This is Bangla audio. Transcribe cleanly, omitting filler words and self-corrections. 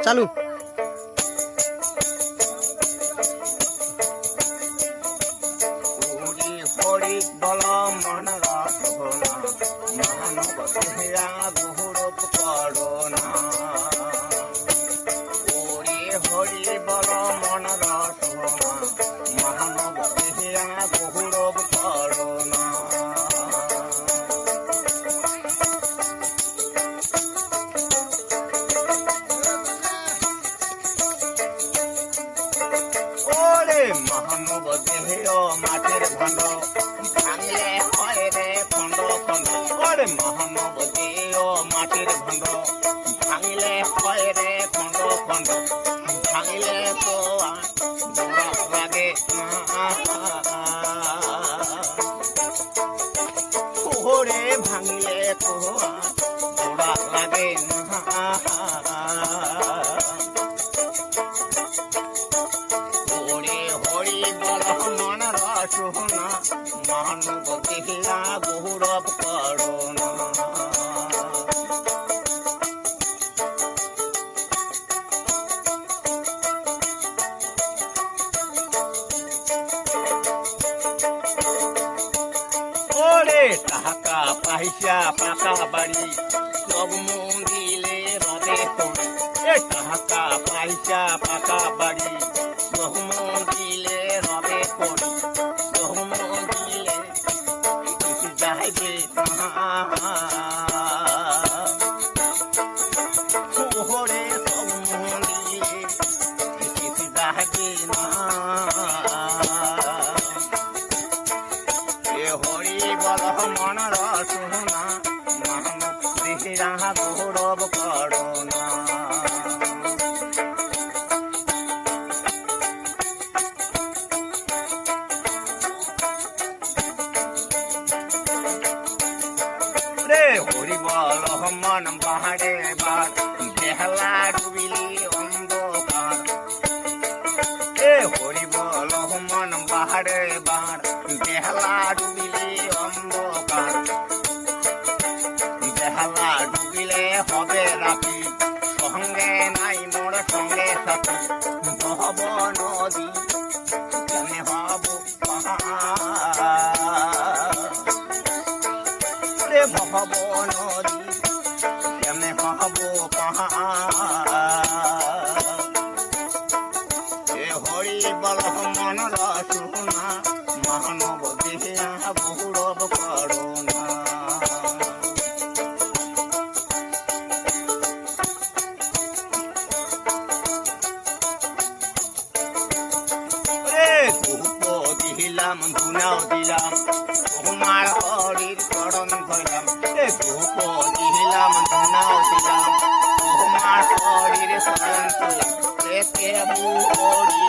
চালু। হরি বল মন রসনা মানব দেহিয়া গৌরব করোনা। হরি হরি বল মন রসনা মানব দেহিয়া গৌরব করোনা। মহানব দেহ মাটির ভণ্ড ভাঙলে হয় রে খণ্ড খণ্ড। ওরে মহানব দেহ মাটির ভণ্ড ভাঙলে হয় রে খণ্ড খণ্ড। ভাঙলে তো জোড়া লাগে ওরে ভাঙলে তো জোড়া লাগে না। সোহনা মানব দেহিয়া গৌরব করোনা। ওরে টাকা পয়সা পাকা বাড়ি সব মন্দিরে রবে তোরে। টাকা পয়সা পাকা বাড়ি সব মন্দিরে রবে তোরে। ওরে সমুদ্রে কিছু যাবে না। এ হরি বল মন রসনা মানব দেহিয়া গৌরব করোনা। হরি বল মন বাহারে বার বেহলা ডুবিলি অন্ধকার। হরি বল মন বাহারে বার বেহলা ডুবিলি অন্ধকার। বেহলা ডুবিলে হবে রাতি সঙ্গে নাই মোর সঙ্গে সাথী। বহব নদী কেনে হব পাহাড়। বহব নদী কেমনে হব পাহাড়। হরি বল মন রসনা মানব দেহিয়া গৌরব করোনা। ধূপ দিলাম ধুনাও দিলাম তোমার হরির চরণ ধরলাম। ধূপ দিলাম ধুনাও দিলাম তোমার হরির চরণ ধরলাম। কেবু হরি